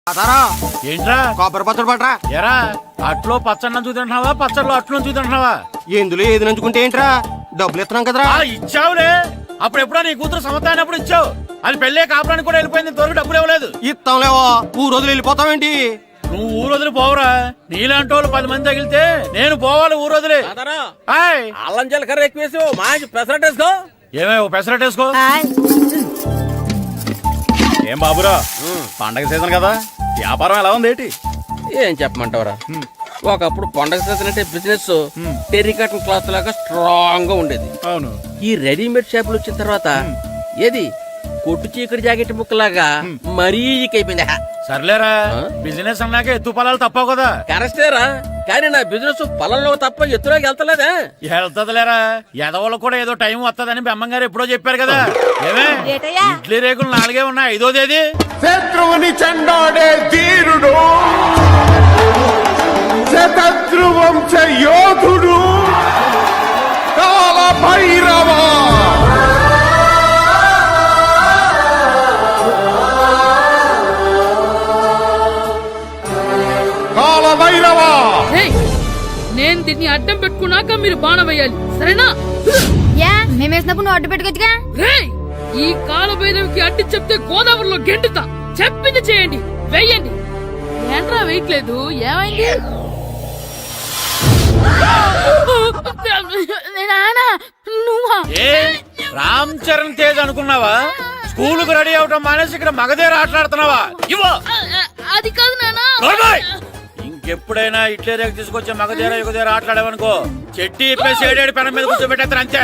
ఏంట్రా కొబ్బరి పచ్చడి పట్రా. ఎరా అట్లో పచ్చడి తింటున్నావా పచ్చడిలో అట్లు తింటున్నావా? ఎందులో ఏది నంచుకుంటే ఏంట్రా, డబ్బులు ఇస్తున్నాం కదరా. ఇచ్చావులే, అప్పుడు ఎప్పుడో నీ కూతురు సమతాయినప్పుడు ఇచ్చావు. అది పెళ్ళే కాపురానికి కూడా వెళ్ళిపోయింది, ఇంతవరకు డబ్బులు ఇవ్వలేదు. ఇస్తాంలేవో, ఊరు రోజులు వెళ్ళిపోతావేంటి? నువ్వు ఊరు వదిలి పోవురా. నీలాంటి వాళ్ళు 10 మంది తగిలితే నేను పోవాలి ఊరు వదిలి. అల్లం జీలకర్ర ఎక్కువేసి మంచి పెసరట్ వేసుకో. ఏమే ఓ పెసరట్ వేసుకో. ఏం బాబురా, పండగ సీజన్ కదా, వ్యాపారం ఎలా ఉంది ఏంటి? ఏం చెప్పమంటావరా, ఒకప్పుడు పండగ సీజన్ అంటే బిజినెస్ టెరికాటన్ క్లాత్ లాగా స్ట్రాంగ్ గా ఉండేది. అవును, ఈ రెడీమేడ్ షాపులు వచ్చిన తర్వాత ఏది కొట్టు చీకటి జాకెట్ ముక్కలాగా మరీ అయిపోయింది. సర్లేరా, బిజినెస్ అన్నాక ఎత్తు పొలాలు తప్పవు కదా. కరెస్టేరా, కానీ నా బిజినెస్ పొలంలో తప్ప ఎత్తులోకి వెళ్తలేదా? వెళ్తదిలేరా, ఎదవలకు కూడా ఏదో టైం వస్తుందని బెమ్మంగారు ఎప్పుడో చెప్పారు కదా. ఏమే ఇడ్లీ రేకులు 4 ఉన్నాయి, 5వ తేదీ. శత్రువుని చెండాడే ధీరుడు, శతద్రు వంశ యోధుడు కాల భైరవ. కాల భైరవ, నేను దీన్ని అడ్డం పెట్టుకున్నాక మీరు బాణం వేయాలి, సరేనా? మేమేసినప్పుడు నువ్వు అడ్డు పెట్టుకోవచ్చుగా. రేయ్, ఈ కాలభైరవికి అడ్డు చెప్తే గోదావరిలో గెంటుతా. చెప్పింది చేయండి, వెయ్యండి. ఏంట్రా వెయ్యట్లేదు, ఏమైంది? నువ్వా? ఏ రామ్ చరణ్ తేజ్ అనుకున్నావా? స్కూలుకు రెడీ అవటం మానేసి ఇక్కడ మగధీర ఆటలాడుతున్నావా? ఇవ్వ. అది కాదు నానా. ఇంకెప్పుడైనా ఇడ్లీ రేకు తీసుకొచ్చి మగధీర యుగధీర ఆటలాడేవనుకో, చెట్టి ఇప్పేసి 7 పెనం మీద కూర్చోబెట్టేస్తారు అంతే.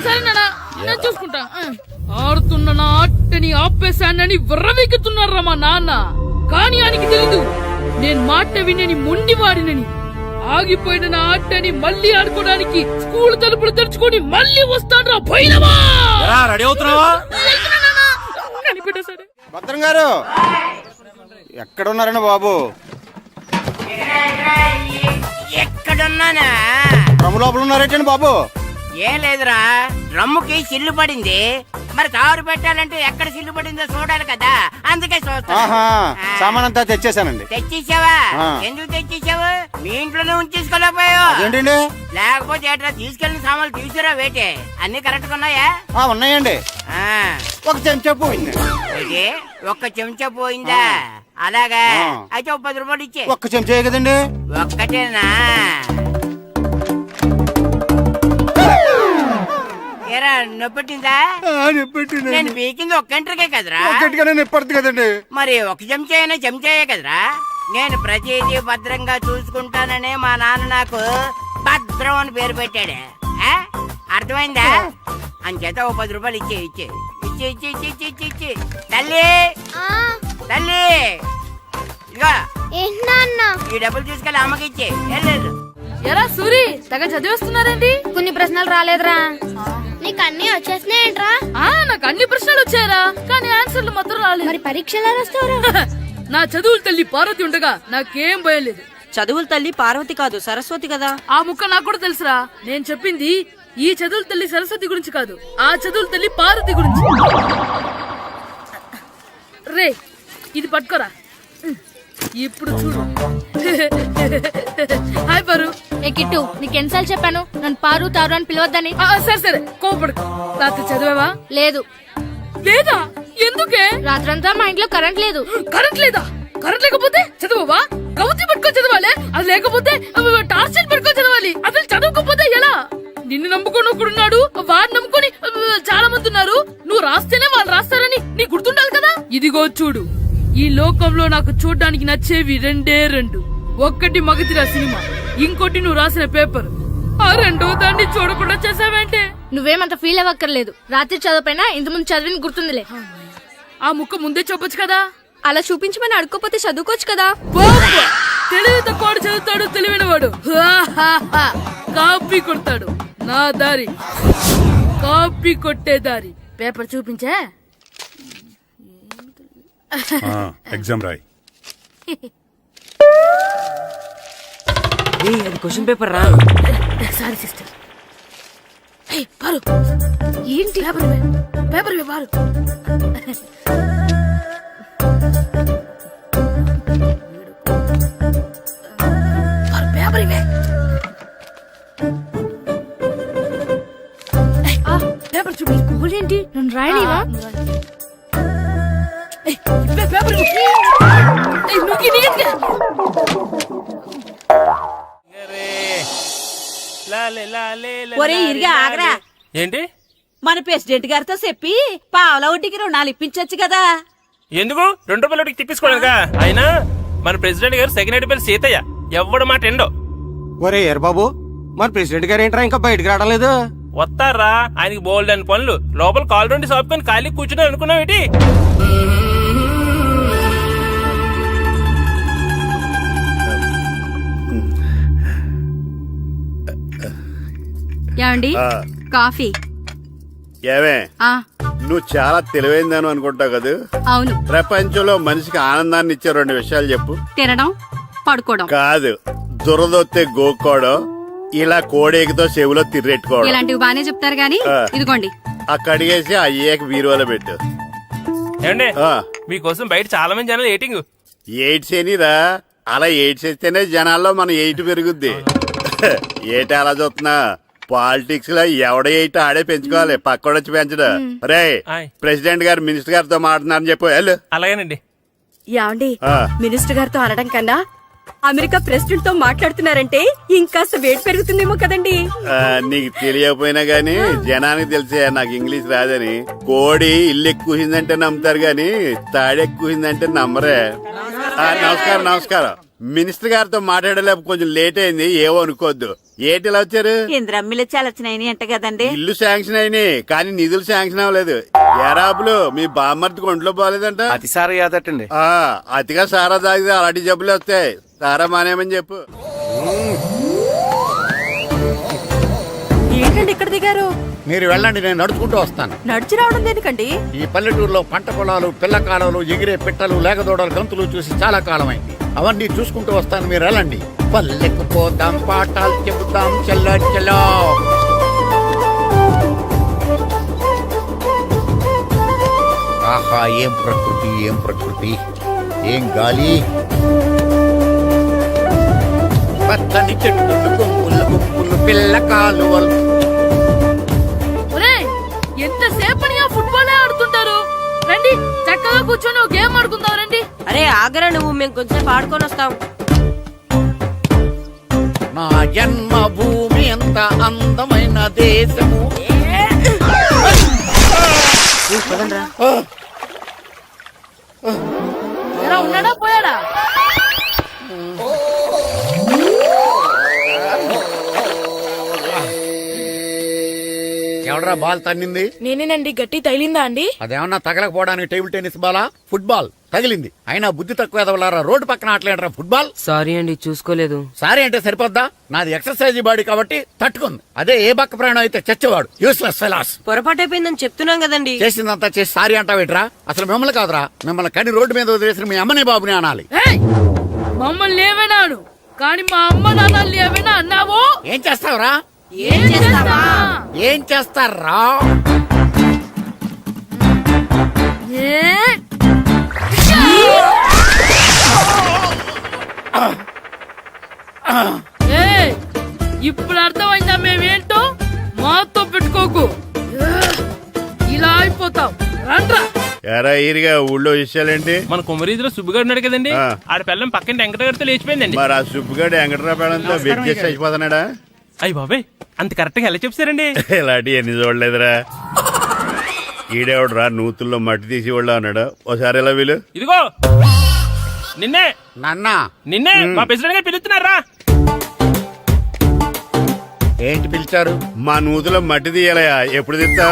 సరే నానా, నేను చూసుకుంటా. ఆడుతున్న నా ఆటని ఆపేశానని విర్రవీగుతున్నారా మా నాన్న. కానీ ఆయనకి తెలీదు నేను మాట వినని మొండివాడినని. ఆగిపోయిన నా ఆటని మళ్ళీ ఆడుకోవడానికి స్కూల్ తలుపులు తెరుచుకొని మళ్ళీ వస్తాడ్రా భైరవా. రెడీ అవుతున్నావా? కనిపెట్టేశాడు. భద్రం గారు ఎక్కడున్నారండి బాబు? ఎక్కడున్నానా? డ్రమ్ లోపల ఉన్నారేంటండి బాబు? ఏం లేదురా, డ్రమ్ముకి సిల్లు పడింది. మరి కారు పెట్టాలంటే ఎక్కడ సిల్లు పడిందో చూడాలి కదా, అందుకే చూస్తా. సామాన్ అంతా తెచ్చేసానండి. తెచ్చేసావా? ఎందుకు తెచ్చేసావు? మీ ఇంట్లోనే ఉంచేసుకోలేకపోయావు. ఏంటండి? లేకపోతే ఎట్లా తీసుకెళ్లిన సామాన్లు తీసుకురా వేటే? అన్ని కరెక్ట్ గా ఉన్నాయా? ఉన్నాయండి. ఒక చెంచా పోయింది. ఒక్క చెంచా పోయిందా? అలాగా, అయితే 10 రూపాయలు ఇచ్చే. ఒక్క చెంచా కదండి? ఒక్కటేనా? ఏరా, నొప్పెట్టిందా? నేను పీకింది ఒక్క గంటకే కదరా. నొప్పడుతుంది కదండి. మరి ఒక చెంచా అయినా చెంచాయే కదరా. నేను ప్రతిదీ భద్రంగా చూసుకుంటాననే మా నాన్న నాకు భద్రం అని పేరు పెట్టాడు. అర్థమైందా? అంచేత 10 రూపాయలు ఇచ్చే. తల్లి తల్లి, ఇదిగో ఈ డబ్బులు తీసుకెళ్ళి అమ్మకి ఇచ్చే. ఎరా సూరి, తెగ చదివేస్తున్నారండి. కొన్ని ప్రశ్నలు రాలేదురా. నీకు అన్ని వచ్చేసినాయంట్రా? నాకు అన్ని ప్రశ్నలు వచ్చాయరా, కానీ ఆన్సర్లు మాత్రం రాలేదు. మరి పరీక్షలు రాస్తావురా? నా చదువుల తల్లి పార్వతి ఉండగా నాకేం భయం లేదు. చదువుల తల్లి పార్వతి కాదు, సరస్వతి కదా. ఆ ముక్క నాకు కూడా తెలుసురా. నేను చెప్పింది ఈ చదువుల తల్లి సరస్వతి గురించి కాదు, ఆ చదువుల తల్లి పార్వతి గురించి. రే, ఇది పట్టుకోరా. ఇప్పుడు చూడు. హాయ్ పారు. ఏ కిట్టు, నీకు ఎన్నిసార్లు చెప్పాను నన్ను పారు తారు అని పిలవద్దని? సరే కోపడకు. రాత్రి చదివావా? లేదు. లేదా? ఎందుకే? రాత్రంతా మా ఇంట్లో కరెంట్ లేదు. కరెంట్ లేదా? కరెంట్ లేకపోతే చదవవా? కవిత పట్టుకొని చదవాలి. అది లేకపోతే టార్చ్ పట్టుకొని చదవాలి. అసలు చదవకపోతే ఎలా? నిన్ను నమ్ముకొని ఒకడున్నాడు, వాడిని నమ్ముకొని చాలా మంది ఉన్నారు. నువ్వు రాస్తేనే వాళ్ళు రాస్తారని నీ గుర్తుండాలి కదా. ఇదిగో చూడు, ఈ లోకంలో నాకు చూడ్డానికి నచ్చేవి 2. ఒక్కటి మగధీర సినిమా, ఇంకోటి నువ్వు రాసిన పేపర్. ఆ 2వ దాన్ని చూడకుండా చేసావేంటే? నువ్వేమంత ఫీల్ అవ్వక్కర్లేదు. రాత్రి చదవపోయినా ఇంతకుముందు చదివిన గుర్తుందిలే. ఆ ముక్క ముందే చెప్పొచ్చు కదా. అలా చూపించమని అడుక్కోపోతే చదువుకోవచ్చు కదా. తెలివి తక్కువ చదువుతాడు, తెలివైనవాడు కాపీ కొడతాడు. నా దారి కాపీ కొట్టే దారి. పేపర్ చూపించే. ఎగ్జామ్ రాయి. అది క్వశ్చన్ పేపర్ రా. Sorry sister. పారు, ఏంటి పేపర్? పేపర్ పారు. పేపర్ ఇవే. పేపర్ చూపి. స్కూల్ ఏంటి నన్ను రాయనివా? ఇవే పేపర్ ఇవ్వు. నువ్వు నీట్గా. ఒరే ఇరిగా ఆగరా. ఏంటి మన ప్రెసిడెంట్ గారితో చెప్పి పావలా వడ్డీకి రుణాలు ఇప్పించొచ్చు కదా. ఎందుకు 2 రూపాయలకి తిప్పించుకోలేదుగా. అయినా మన ప్రెసిడెంట్ గారు సెక్రటరీ పేరు సీతయ్య, ఎవడు మాట ఎండో. ఒరే ఏర్ బాబు, మన ప్రెసిడెంట్ గారు ఏంట్రా ఇంకా బయటకు రావడం లేదు? వస్తారా, ఆయనకి బోల్డ్ అని పనులు. లోపల కాల్ రెండు సాపుకొని ఖాళీ కూర్చుని అనుకున్నావు ఏంటి? ఏమండి కాఫీ? ఏమే ఆ నువ్వు చాలా తెలివైందని అనుకుంటావు కదా. అవును. ప్రపంచంలో మనిషికి ఆనందాన్ని ఇచ్చే 2 విషయాలు చెప్పు. తినడం, పడుకోవడం. కాదు, దురదొత్తే గోక్కోవడం, ఇలా కోడేకితో చెవులో తిర్రెట్టుకోవడం. ఇలాంటివి బానే చెప్తారు గానీ ఇదిగోండి. అక్కడిగేసి అయ్యేకి బీరువాలో పెట్టు. ఏమండి, ఆ, మీకోసం బయట చాలా మంది జనాలు ఏటింగ్. ఎయిడ్స్ ఏనిరా, అలా ఎయిడ్స్ వేస్తేనే జనాల్లో మన ఎయిట్ పెరుగుద్ది. ఏటి అలా చూస్తున్నా? పాలిటిక్స్ లో ఎవడ ఎయిట్ ఆడే పెంచుకోవాలి, పక్కడొచ్చి పెంచడం. రే ఆయ్. ప్రెసిడెంట్ గారు మినిస్టర్ గారితో మాట్లాడుతున్నారని చెప్పు. వెళ్ళు. అలాగేనండి. యాండి ఆ. మినిస్టర్ గారితో అనడం కన్నా అమెరికా ప్రెసిడెంట్ తో మాట్లాడుతున్నారంటే ఇంకాస్త వేడి పెరుగుతుందేమో కదండి. నీకు తెలియకపోయినా గానీ జనానికి తెలిసే నాకు ఇంగ్లీష్ రాదని. కోడి ఇల్లు ఎక్కువసిందంటే నమ్ముతారు గాని తాడెక్కువసిందంటే నమ్మరే. నమస్కారం నమస్కారం. మినిస్టర్ గారితో మాట్లాడలేక కొంచెం లేట్ అయింది, ఏవో అనుకోవద్దు. ఏటి ఇలా వచ్చారు? ఇంద్రమ్మిలు చాలచ్చినాయని అంట కదండి. ఇల్లు శాంక్షన్ అయినాయి కానీ నిధులు శాంక్షన్ అవ్వలేదు. ఎరాబులు మీ బామ్మర్తికి ఒంట్లో పోలేదంట. అతిసారి యాదటండి. అతిగా సారా తాగితే అలాంటి జబ్బులు వస్తాయి. సారా మానేమని చెప్పు. ఏంటండి ఇక్కడ దిగారు? మీరు వెళ్ళండి, నేను నడుచుకుంటూ వస్తాను. నడిచి రావడం దేనికండి? ఈ పల్లెటూరులో పంట పొలాలు, పిల్ల కాలాలు, ఎగిరే పిట్టలు, లేకదోడలు, గంతులు చూసి చాలా కాలమైంది. అవన్నీ చూసుకుంటూ వస్తాను, మీరు వెళ్ళండి. పల్లెకు పోదాం, పాఠాలు చెబుతాం, చెల్లో చెల్లో. ఆహా, ఏం ప్రకృతి, ఏం ప్రకృతి, ఏం గాలి. పచ్చని చెట్లు, గుంపులు గుంపులు, పిల్ల కాలువలు. ఒరేయ్, ఎంతసేపని ఆ ఫుట్బాల్ ఆడుతుంటారు? రండి చక్కగా కూర్చొని ఒక గేమ్ ఆడుకుందాం రండి. అరే ఆగరా నువ్వు, మేము కొంచెం ఆడుకొని వస్తాం. నా జన్మభూమి ఎంత అందమైన దేశము. ఎలా ఉన్నాడా పోయాడా? ఎవడరా బాల్ తన్నింది? నేనేనండి. గట్టి తగిలిందా అండి? అదేమన్నా తగలకపోవడానికి టేబుల్ టెన్నిస్ బాలా, ఫుట్బాల్ తగిలింది. అయినా బుద్ధి తక్కువ ఎదవలారా, రోడ్డు పక్కన ఆటలేడరా ఫుట్బాల్. సారీ అండి, చూసుకోలేదు. సారీ అంటే సరిపోద్దా? నాది ఎక్సర్సైజ్ బాడీ కాబట్టి తట్టుకుంది. అదే ఏ బక్క ప్రాణం అయితే చచ్చేవాడు. Useless fellas. పొరపాటు అయిపోయిందని చెప్తున్నాం కదండి. చేసిందంతా చేసి సారీ అంటావేట్రా? అసలు మిమ్మల్ని కాదురా, మిమ్మల్ని కని రోడ్డు మీద వదిలేసిన మీ అమ్మని బాబుని అనాలి. ఏయ్, మమ్మల్ని ఏమైనాను కానీ మా అమ్మ నాన్నల్ని ఏమైనా అన్నావో? ఏం చేస్తావురా? ఏం చేస్తావా? ఏం చేస్తారా? ఇప్పుడు అర్థమైందా మేమేంటో? మాతో పెట్టుకోకు, ఇలా అయిపోతావు. రండ్రా. ఎరా ఈరిగా ఊళ్ళో విషయాలేంటి? మన కుమరీధిలో సుబ్బుగాడు ఉన్నాడు కదండి, ఆ. ఆడ పిల్లం పక్కన వెంకటగారితో లేచిపోయిందండి. మరి ఆ సుబ్బుగాడు వెంకటరాపేడంతో వెయిట్ చేసి అయిపోతున్నాడా? అయ్యి బాబాయ్, అంత కరెక్ట్ గా ఎలా చెప్తారండి? ఇలాంటి ఎన్ని చూడలేదురా. ఈడేవడరా నూతుల్లో మట్టి తీసి వాళ్ళు అన్నాడు. ఓసారి ఎలా వీలు? ఇదిగో నిన్నే నాన్నా, నిన్నే మా ప్రెసిడెంట్ గారు పిలుస్తున్నారా? ఏంటి పిలిచారు? మా నూతులో మట్టి తీయాలయా. ఎప్పుడు తీస్తా?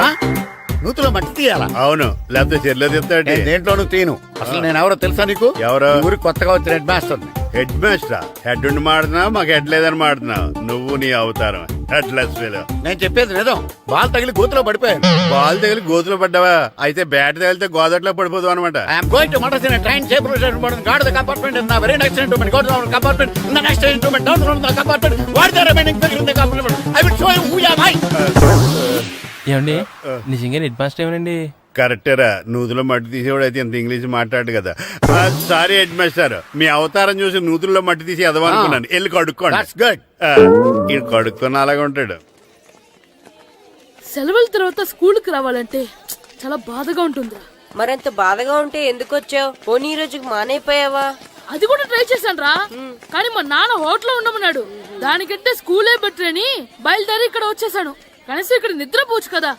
నూతులో మట్టి తీయాలా? అవును, లేకపోతే చెర్లో తీస్తాడు. నేను దేంట్లోనూ తీను. అసలు నేను ఎవరో తెలుసా నీకు? ఎవరు? ఈ ఊరికి కొత్తగా వచ్చిన head master. Head master? Head ఉండి మాడుతున్నావు, మాకు హెడ్ లేదని మాడుతున్నావు. నువ్వు నీ అవతారం హెడ్లెస్ ఫీల్. నేను చెప్పేది నిజం. బాల్ తగిలి గోతులో పడిపోయాను. బాల్ తగిలి గోతులో పడ్డావా? అయితే బ్యాట్ తగిలితే గోదట్లో పడిపోదు అనమాట. I'm going to మడస్ in a train shape rotation guard the compartment in the very next instrument go down the compartment in the next instrument down from the compartment what the remaining figure in the compartment I will show you who am I. ఏమండి, నిజంగా head master ఏమనండి? కరెక్టరా నూతులో మట్టి తీసేవాడు అయితే ఇంత English మాట్లాడు కదా. Sorry head master, మీ అవతారం చూసి నూతుల్లో మట్టి తీసి ఎదవనుకున్నాను. వెళ్ళి కడుక్కోండి. That's good. ఇది కడుక్కున్న అలాగే ఉంటాడు. సెలవుల తర్వాత స్కూల్కి రావాలంటే చాలా బాధగా ఉంటుందిరా. మరంత బాధగా ఉంటే ఎందుకు వచ్చావు? పోనీ ఈ రోజుకి మానైపోయావా? అది కూడా ట్రై చేశాను రా, కానీ మా నాన్న హోటల్లో ఉండమన్నాడు. దానికంటే స్కూలే బెటర్ అని బయలుదేరి ఇక్కడ వచ్చేసాను. కనీసం ఇక్కడ నిద్రపోవచ్చు కదా.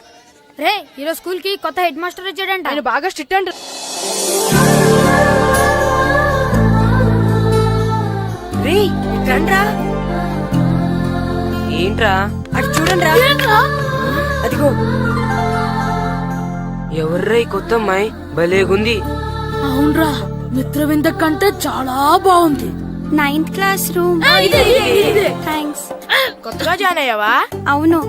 రే ఈరోజు స్కూల్ కి కొత్త హెడ్ మాస్టర్ వచ్చాడంట. ఆయన బాగా స్ట్రిక్ట్ అంట. రే రండ్రా. ఏంట్రా అటు చూడండిరా. ఏంట్రా? అదిగో ఎవర్రా ఈ కొత్త అమ్మాయి? భలేగుంది. అవునరా, మిత్రవింద కంటే చాలా బాగుంది. 9th class room. థ్యాంక్స్. కొత్తగా జాయిన్ అయ్యావా? అవును.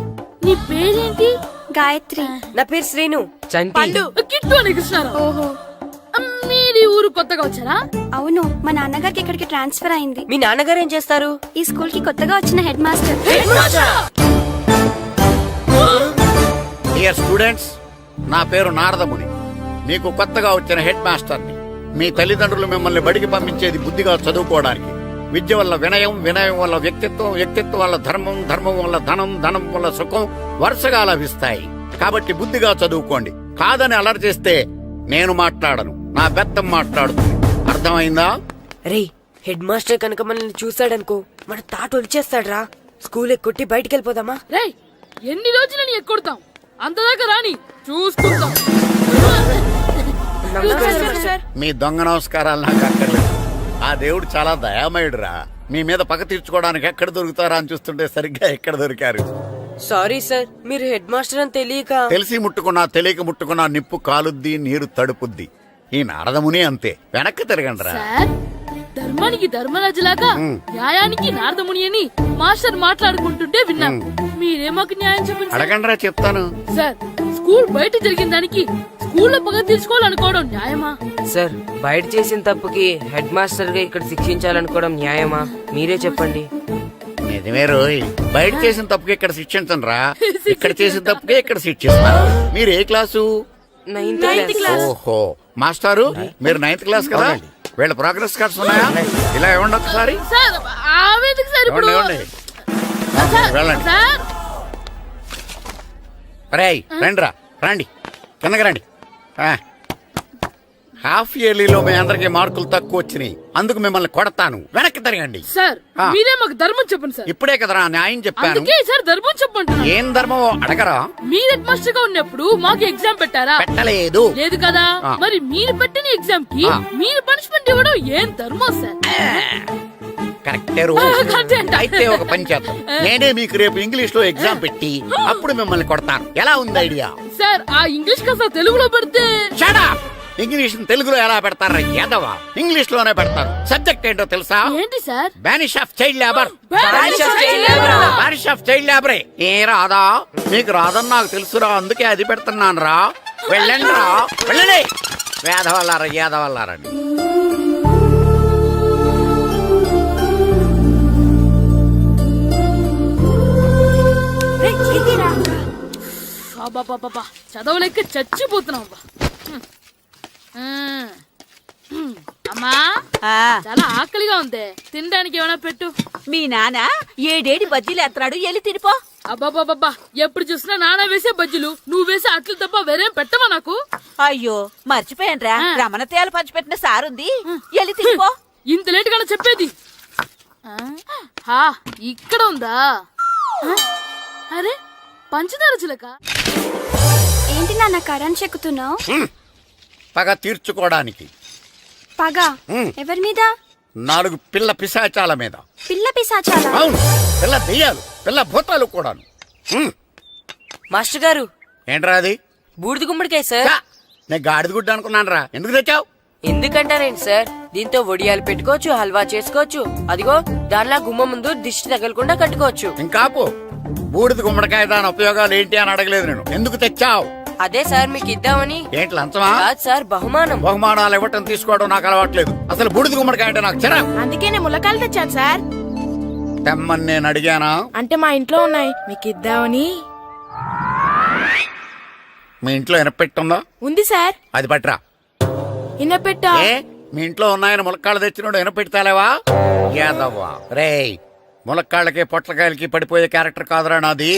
నీ పేరేంటి? గాయత్రి. నా పేరు శ్రీను. చంటి. కిట్టు అని కృష్ణారావు. ఓహో. మీది ఊరు కొత్తగా వచ్చారా? అవును, మా నాన్నగారికి ఇక్కడికి ట్రాన్స్ఫర్ అయింది. మీ నాన్నగారు ఏం చేస్తారు? ఈ స్కూల్ కి కొత్తగా వచ్చిన హెడ్ మాస్టర్. డియర్ స్టూడెంట్స్, నా పేరు నారదముని. మీకు కొత్తగా వచ్చిన హెడ్ మాస్టర్ని. మీ తల్లిదండ్రులు మిమ్మల్ని బడికి పంపించేది బుద్ధిగా చదువుకోవడానికి. విద్య వల్ల వినయం, వినయం వల్ల వ్యక్తిత్వం, వ్యక్తిత్వం వల్ల ధర్మం, ధర్మం వల్ల ధనం, ధనం వల్ల సుఖం వరుసగా లభిస్తాయి. కాబట్టి బుద్ధిగా చదువుకోండి. కాదని అలర్ చేస్తే నేను మాట్లాడను, నా బెత్తం మాట్లాడుతుంది. అర్థమైందా? రే హెడ్ మాస్టర్ కనుక మనల్ని చూసాడనుకో మన తాట వచ్చేస్తాడ్రా. స్కూల్ ఎక్కొట్టి బయటికి వెళ్ళిపోదామా? రే ఎన్ని రోజులు నీ ఎక్కొడతాం? అంతదాకా రాని చూసుకుంటాం. మీ దొంగ నమస్కారాలు నాకు అక్కర్లేదు. ఆ దేవుడు చాలా దయామయుడురా. మీ మీద పగ తీర్చుకోవడానికి ఎక్కడ దొరుకుతారా అని చూస్తుంటే సరిగ్గా ఎక్కడ దొరికారు. సారీ సార్, మీరు హెడ్ మాస్టర్ అని తెలియక. తెలిసి ముట్టుకున్నా తెలియక ముట్టుకున్నా నిప్పు కాలుద్ది, నీరు తడుపుద్ది. ఈ నారదముని అంతే. వెనక్కి తిరగండిరా. సార్, ధర్మానికి ధర్మరాజులాగా న్యాయానికి నారదముని అని మాస్టర్ మాట్లాడుకుంటుంటే విన్నాం. మీరే మాకు న్యాయం చెప్పండి. అడగండిరా, చెప్తాను. సార్, స్కూల్ బయట జరిగిన దానికి స్కూల్లో పగ తీర్చుకోవాలనుకోవడం న్యాయమా? సార్, బయట చేసిన తప్పుకి హెడ్ మాస్టర్ గా ఇక్కడ శిక్షించాలనుకోవడం న్యాయమా? మీరే చెప్పండి. నిజమే రోయ్, బయట చేసిన తప్పుకి ఇక్కడ శిక్షించను రా. ఇక్కడ చేసిన తప్పుకే ఇక్కడ శిక్షిస్తారు. మీరు ఏ క్లాసు? 9th class. ఓహో, మాస్టారు మీరు 9th క్లాస్ కదా? వీళ్ళ ప్రోగ్రెస్ కార్డ్స్ ఉన్నాయా? ఇలా ఇవ్వండి ఒకసారి. సార్, ఆవేదకు సార్ ఇప్పుడు. ఇవ్వండి. సార్, వెళ్ళండి. సార్. రేయ్ రండిరా, రండి, కిందకి రండి. హాఫ్ ఇయర్లీలో మీ అందరికి మార్కులు తక్కువ వచ్చినాయి, అందుకు మిమ్మల్ని కొడతాను. వెనక్కి తిరగండి. సార్, మీరే మాకు ధర్మం చెప్పండి సార్. ఇప్పుడే కదరా న్యాయం చెప్పాను. అందుకే సార్ ధర్మం చెప్పంటున్నా. ఏం ధర్మం అడగరా? మీరు హెడ్ మాస్టర్ గా ఉన్నప్పుడు మాకు ఎగ్జామ్ పెట్టారా? పెట్టలేదు. లేదు కదా. మరి మీరు పెట్టిన ఎగ్జామ్ కి మీరు పనిష్మెంట్ ఇవ్వడం ఏం ధర్మం సార్? కరెక్టే రోజు. అయితే ఒక పని చేద్దాం, నేనే మీకు రేపు ఇంగ్లీష్ లో ఎగ్జామ్ పెట్టి అప్పుడు మిమ్మల్ని కొడతాను. ఎలా ఉంది ఐడియా? సార్, ఆ ఇంగ్లీష్ కాస్త తెలుగులో పెడితే. Shut up! ఇంగ్లీష్ తెలుగులో ఎలా పెడతారా యాదవా? ఇంగ్లీష్ లోనే పెడతారు. సబ్జెక్ట్ ఏంటో తెలుసా? ఏంటి sir? Banish of child labour. Banish of child labor. Banish of child లేబరే. ఏ రాదా? మీకు రాదని నాకు తెలుసురా, అందుకే అది పెడుతున్నాను రా. వెళ్ళండి రా, వెళ్ళండి. వేదవల్లారా, యాదవల్లారండి. చదవలేక చచ్చిపోతున్నాం. అమ్మా, చాలా ఆకలిగా ఉంది, తినడానికి ఏమైనా పెట్టు. మీ నాన్న ఏడేడి బజ్జీలు ఎత్తాడు, వెళ్ళి తినిపో. అబ్బాబాబా, ఎప్పుడు చూసినా నాన్న వేసే బజ్జీలు, నువ్వు వేసే అట్లు తప్ప వేరేం పెట్టవా నాకు? అయ్యో మర్చిపోయానురా, రమణ తేలు పంచిపెట్టిన సారుంది, వెళ్ళి తినిపో. ఇంత లేట్ గా చెప్పేది. ఇక్కడ ఉందా? అరే, పంచదార చిలక. ఏంటి నాన్న కరెంట్ చెక్కుతున్నావు? పగ తీర్చుకోవడానికి. పగ ఎవరి మీద? 4 పిల్ల పిశాచాల మీద. పిల్ల పిశాచాలా? అవును, పిల్ల దెయ్యాలు, పిల్ల భూతాలు కూడాను. మాస్టర్ గారు, ఏంట్రా అది? బూడిద గుమ్మడికాయ సార్. నేను గాడిద గుడ్డ అనుకున్నాను రా. ఎందుకు తెచ్చావు? ఎందుకంటారేంటి సార్, దీంతో వడియాలు పెట్టుకోవచ్చు, హల్వా చేసుకోవచ్చు. అదిగో దానిలా గుమ్మ ముందు దిష్టి తగలకుండా కట్టుకోవచ్చు. ఇంకాపు, బూడిద గుమ్మడికాయ దాని ఉపయోగాలు ఏంటి అని అడగలేదు నేను. ఎందుకు తెచ్చావు? అదే సార్ మీకు ఇద్దామని. ఏంటి లంచమా? కాదు సార్, బహుమానం. బహుమానాలు ఇవ్వటం తీసుకోవడం నాకు అలవాట్లేదు. అసలు బూడిద గుమ్మడికాయ అంటే నాకు చిరా. అందుకే నేను ములకాయలు తెచ్చాను సార్. తెమ్మని నేను అడిగానా? అంటే మా ఇంట్లో ఉన్నాయి, మీకు ఇద్దామని. మీ ఇంట్లో ఎనపెట్టుందా? ఉంది సార్. అది పట్రా. ఇన్నపెట్టా? ఏ మీ ఇంట్లో ఉన్నాయని ములక్కాళ్ళు తెచ్చినోడు ఎనపెడతాలేవా? యాదవ్వా రేయ్, ములక్కాళ్ళకి పొట్లకాయలకి పడిపోయే క్యారెక్టర్ కాదురా నాది.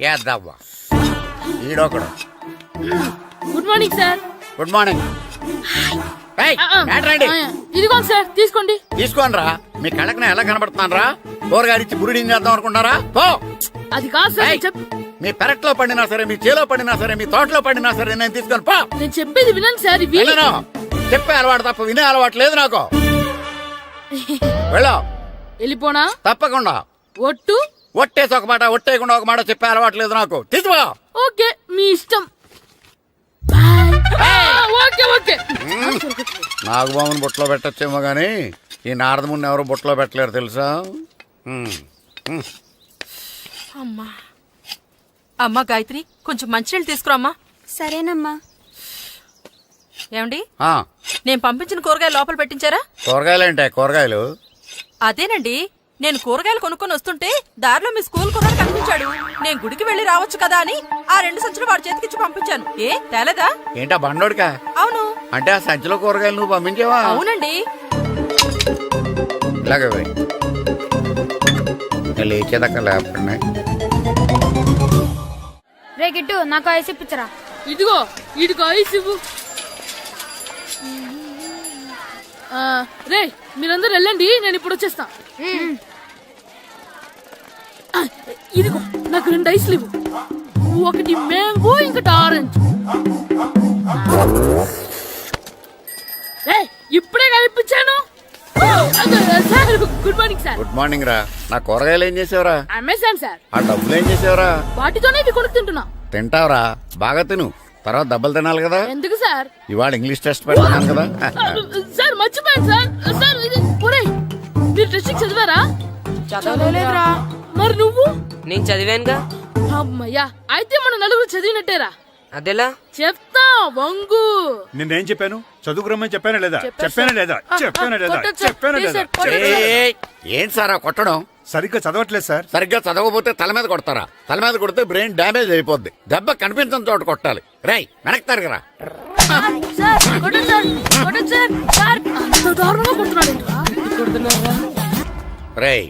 యాదవ్వా ఈడొకడు. Good morning sir. Good morning. ఇదిగోండి సార్, తీసుకోండి. తీసుకోనరా, మీ కళ్ళకి నేను ఎలా కనబడుతున్నాను రా? కూరగాయలిచ్చి బురిడింగ్ చేద్దాం అనుకుంటారా? పో. అది కాదు సార్. మీ పెరట్లో పండినా సరే, మీ చేలో పండినా సరే, మీ తోటలో పండినా సరే నేను తీసుకొని పో. నేను చెప్పేది వినండి సార్. ఇవి వినను. చెప్పే అలవాటు తప్ప వినే అలవాటు లేదు నాకు. వెళ్ళో. వెళ్ళిపోనా? తప్పకుండా. ఒట్టు? ఒట్టేసి ఒక మాట, ఒట్టేయకుండా ఒక మాట చెప్పే అలవాటు లేదు నాకు. తీసుకో. ఓకే, మీ ఇష్టం. Okay okay. నాగబాబుని బుట్టలో పెట్టచ్చేమో గానీ ఈ నారదముని ఎవరు బుట్టలో పెట్టలేరు తెలుసా? అమ్మా గాయత్రి, కొంచెం మంచినీళ్ళు తీసుకురామ్మా. సరేనమ్మా. ఏమండి, ఆ, నేను పంపించిన కూరగాయలు లోపల పెట్టించారా? కూరగాయలేంటే కూరగాయలు? అదేనండి, నేను కూరగాయలు కొనుక్కొని వస్తుంటే దారిలో మీ స్కూల్ కుర్రాడు కనిపించాడు. నేను గుడికి వెళ్లి రావచ్చు కదా అని ఆ 2 సంచులు వాడి చేతికిచ్చి పంపించాను. ఏ తేలేదా? ఏంటా బండోడికా? అవును. అంటే ఆ సంచిలో కూరగాయలు నువ్వు పంపించావా? అవునండి. ఇలాగే పోయి లేచేదాకా లేకుండా. రే గిట్టు, నాకు ఐస్ ఇప్పించరా. ఇదిగో ఇదిగో ఐస్ ఇవ్వు. రే మీరందరూ వెళ్ళండి, నేను ఇప్పుడు వచ్చేస్తా. ఇదిగో నాకు 2 ఐస్లు ఇవ్వు. ఒకటి మ్యాంగో, ఇంకటి ఆరెంజ్. రే ఇప్పుడే కనిపించాను. Sir good morning sir. Good morning రా. నా కూరగాయలు ఏం చేసావురా? Amazon sir. ఆ డబ్బులు ఏం చేసావురా? వాటితోనే ఇవి కొనుక్కు తింటున్నా. తింటావురా, బాగా తిను. తర్వాత దెబ్బలు తినాలి కదా. ఎందుకు సార్? ఇవాళ ఇంగ్లీష్ టెస్ట్ పెడతాను కదా. సార్ మర్చిపోయాను సార్. సార్ ఇది ఒరేయ్, మీరు టెస్టింగ్ చదివారా? చదవలేదురా. మరి నువ్వు? నేను చదివానుగా. అమ్మయ్యా, అయితే మన నలుగురు చదివినట్టేరా. అదెలా? చెప్తా వంగు. నిన్నేం చెప్పాను? చదువుకురమ్మని చెప్పానా లేదా? చెప్పానా లేదా? చెప్పానా లేదా? కొట్టొచ్చు. చెప్పానా లేదా? ఏయ్, ఏంటి సార్ ఆ కొట్టడం? సరిగ్గా చదవట్లేదు సార్. సరిగ్గా చదవకపోతే తల మీద కొడతారా? తల మీద కొడితే బ్రెయిన్ డ్యామేజ్ అయిపోద్ది. దెబ్బ కనిపించని చోట కొట్టాలి. రేయ్ వెనక్కి తరగరా. సార్ కొట్టండి సార్, కొట్టండి సార్. సార్ అంత దారుణంగా కొడుతున్నాడేంట్రా? రేయ్,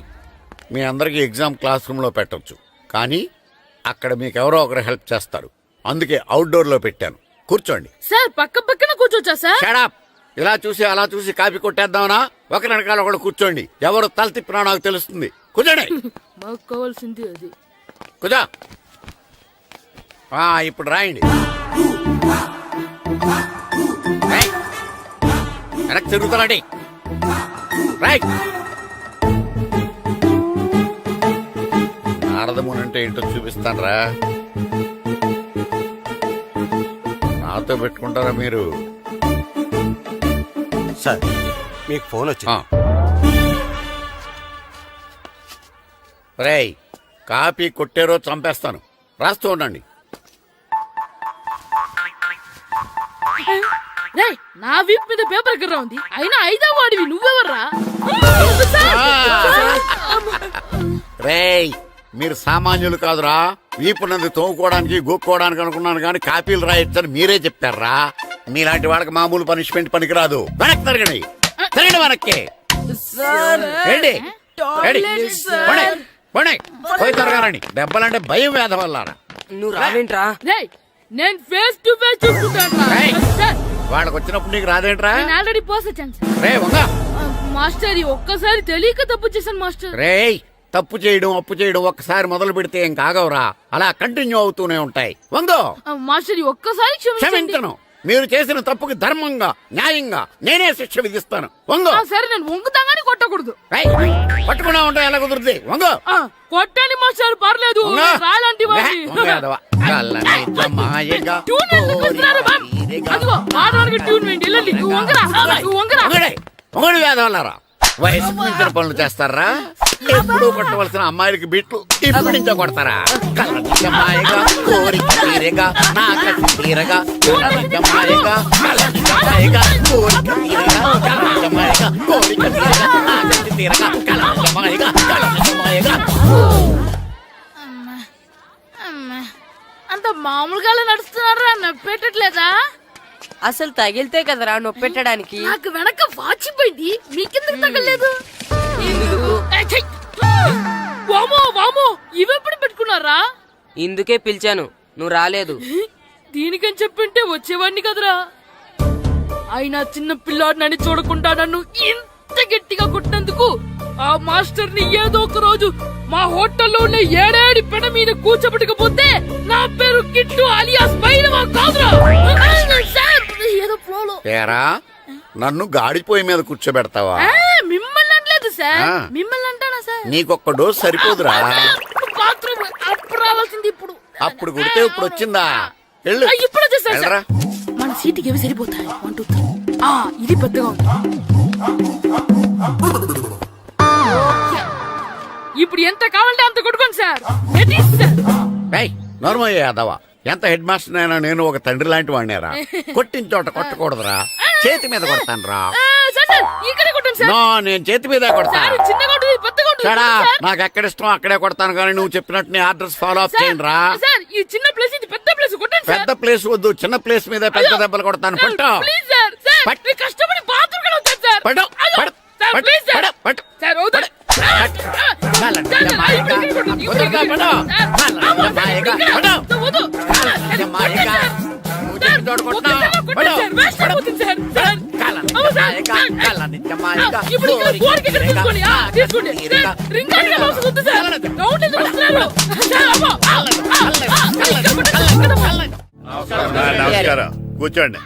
మీ అందరికి ఎగ్జామ్ క్లాస్ రూమ్ లో పెట్టొచ్చు, కానీ అక్కడ మీకు ఎవరో ఒకరు హెల్ప్ చేస్తారు. అందుకే అవుట్డోర్ లో పెట్టాను. కూర్చోండి. సార్ పక్క పక్కన కూర్చోచ్చా సార్? Shut up. ఇలా చూసి అలా చూసి కాపీ కొట్టేద్దామనా? ఒకరి వెనకాల ఒకడు కూర్చోండి. ఎవరు తల తిప్పినా నాకు తెలుస్తుంది. కూర్చోండి. మాకు కావాల్సింది అది. కూర్చో. ఇప్పుడు రాయండి. రేయ్, వెనక్కి తిరుగుతారండి. రైట్. నారదముని అంటే ఏంటో చూపిస్తాను రా. నాతో పెట్టుకుంటారా మీరు? సార్, మీకు ఫోన్ వచ్చింది. రేయ్, కాపీ కొట్టారో చంపేస్తాను. రాస్తూ ఉండండి. రే నా వీప్ మీద పేపర్ కర్ర ఉంది, అయినా 5వ వాడివి నువ్వెవర్రా? రేయ్, మీరు సామాన్యులు కాదురా. వీపున్నది తోముకోవడానికి గోక్కోవడానికి అనుకున్నాను, కానీ కాపీలు రాయొచ్చని మీరే చెప్పారా. మీలాంటి వాళ్ళకి మామూలు పనిష్మెంట్ పనికిరాదు. వెనక్కి తిరగండి. తిరగండి వెనక్కి. ఏంటి? పోయి తిరగారండి. దెబ్బలంటే భయం వేద వల్ల. నువ్వు రావేంట్రా? రే నేను ఫేస్ టు ఫేస్ చూసుకుంటాను. వాళ్ళకి వచ్చినప్పుడు నీకు రాదేంట్రా? నేను ఆల్రెడీ పోస్ట్ వచ్చాను సార్. రే వంగ. మాస్టర్ ఒక్కసారి తెలియక తప్పు చేశాను మాస్టర్. రేయ్, తప్పు చేయడం అప్పు చేయడం ఒక్కసారి మొదలు పెడితే ఏం కాగవరా. అలా కంటిన్యూ అవుతూనే ఉంటాయి. వంగో. మాస్టర్ ఒక్కసారి క్షమించను. మీరు చేసిన తప్పుకి ధర్మంగా న్యాయంగా నేనే శిక్ష విధిస్తాను. వంగో. సరే నేను వంగుతాగాని కొట్టకూడదు. పట్టుకున్నా ఉంటా ఎలా కుదురుతుంది. వంగో. కొట్టండి మాస్టర్, పర్లేదు. రాలాంటి మొగడు వేదవల్లారా. వయసు మించిన పనులు చేస్తారా? ఎప్పుడు కొట్టవలసిన అమ్మాయిలకి బిట్లు ఇప్పుడు నుంచో కొడతారా? కలనిజమాయగా కోరిక తీరగా నా కసి తీరగా కలనిజమాయగా కలనిజమాయగా కోరిక తీరగా కలనిజమాయగా కోరిక తీరగా నా కసి తీరగా కలనిజమాయగా కలనిజమాయగా. అంత మామూలు మామూలుగా నడుస్తున్నారా నొప్పెట్టట్లేదా? అసలు తగిలితే కదరా నొప్పెట్టడానికి. నాకు వెనక వాచిపోయింది, మీకెందుకు తగలేదు? వామో వామో, ఇవెప్పుడు పెట్టుకున్నారా? ఇందుకే పిలిచాను, నువ్వు రాలేదు. దీనికని చెప్పింటే వచ్చేవాడిని కదరా. అయినా చిన్న పిల్లాడినని చూడకుండా నన్ను ఇంత గట్టిగా కొట్టినందుకు ఆ మాస్టర్ ని ఏదో ఒక రోజు మా హోటల్లో ఉన్న ఏడేడి పెడ మీద కూర్చోబెట్టకపోతే నా పేరు కిట్టు అలియాస్ బైరవా కాదురా. సార్, ఏదో ఫ్లోలో. తేరా నన్ను గాడిపోయి మీద కూర్చోబెడతావా? మిమ్మల్ని అనలేదు సార్, ఆ. మిమ్మల్ని అంటానా సార్? నీకొక్క డోస్ సరిపోదురా? బాత్రూమ్ అప్పుడు రావాల్సింది ఇప్పుడు. అప్పుడు కొడితే ఇప్పుడు వచ్చిందా? వెళ్ళు. ఇప్పుడు వచ్చేసారు వెళ్ళరా. సార్. మన సీటుకి ఏవి సరిపోతాయి? 1 2 3. ఇది పెద్దగా ఉంది. ఇప్పుడు ఎంత కావాలంటే అంత కొట్టుకోండి సార్. Ready sir. ఏయ్, నోర్మయ్య యాదవ, ఎంత హెడ్ మాస్టర్ అయినా నేను ఒక తండ్రి లాంటి వాడినేరా. కొట్టిన చోట కొట్టకూడదురా, చేతి మీద కొడతాను రా. సార్ సార్, ఇక్కడే కొట్టండి సార్. నో, నేను చేతి మీదే కొడతా. సార్, చిన్నగా ఉంటుంది, పెద్దగా ఉంటుంది. చడా, సార్. నాకు ఎక్కడ ఇష్టం అక్కడే కొడతాను, కానీ నువ్వు చెప్పినట్టు నీ ఆర్డర్స్ ఫాలో అప్ సార్, చేయండి రా. సార్, ఈ చిన్న ప్లేస్ ఇది పెద్ద ప్లేస్ కొట్టండి సార్. పెద్ద ప్లేస్ వద్దు, చిన్న ప్లేస్ మీద పెద్ద దెబ్బలు కొడతాను. సార్, పట్టు ప్లీజ్ సార్. సార్, పట్టు. మీరు కష్టపడి బాత్రూమ్ కూడా వచ్చారు సార్. పట్టు, అయ్యో, పట్టు, సార్, పట్టు, ప్లీజ్ సార్. పట్టు, పట్టు. సార్, వద్దు. పట్టు. సార్, కాళ్ళ సార్, నిజ మాయగా, ఇక్కడ కొట్టండి, ఇక్కడ వద్దుగా, కొట్టండి. పట్టు. సార్, కాళ్ళ అమ్మో, నిజ మాయగా, ఇక్కడ. పట్టు. వద్దు. కాళ్ళ సార్, నిజ మాయగా, సార్, నువ్వు చెప్పిన చోట కొట్టినా. కొట్టండి సార్, వేస్ట్ అయిపోతుంది సార్. సార్, కాళ్ళ నిజ అమ్మో, సార్, మాయగా, సార్. కాళ్ళ నిజ మాయగా, ఇప్పుడు ఇక్కడ గోడకి ఇక్కడ తీసుకోండి. తీసుకోండి. సార్, రింగ్ అంటే అవసరం వద్దు సార్. రౌండ్ ఎందుకు వస్తున్నారు? సార్, అమ్మో. ఇక్కడ కొట్టండి, ఇక్కడ కొట్టండి. నమస్కారం, కూర్చోండి.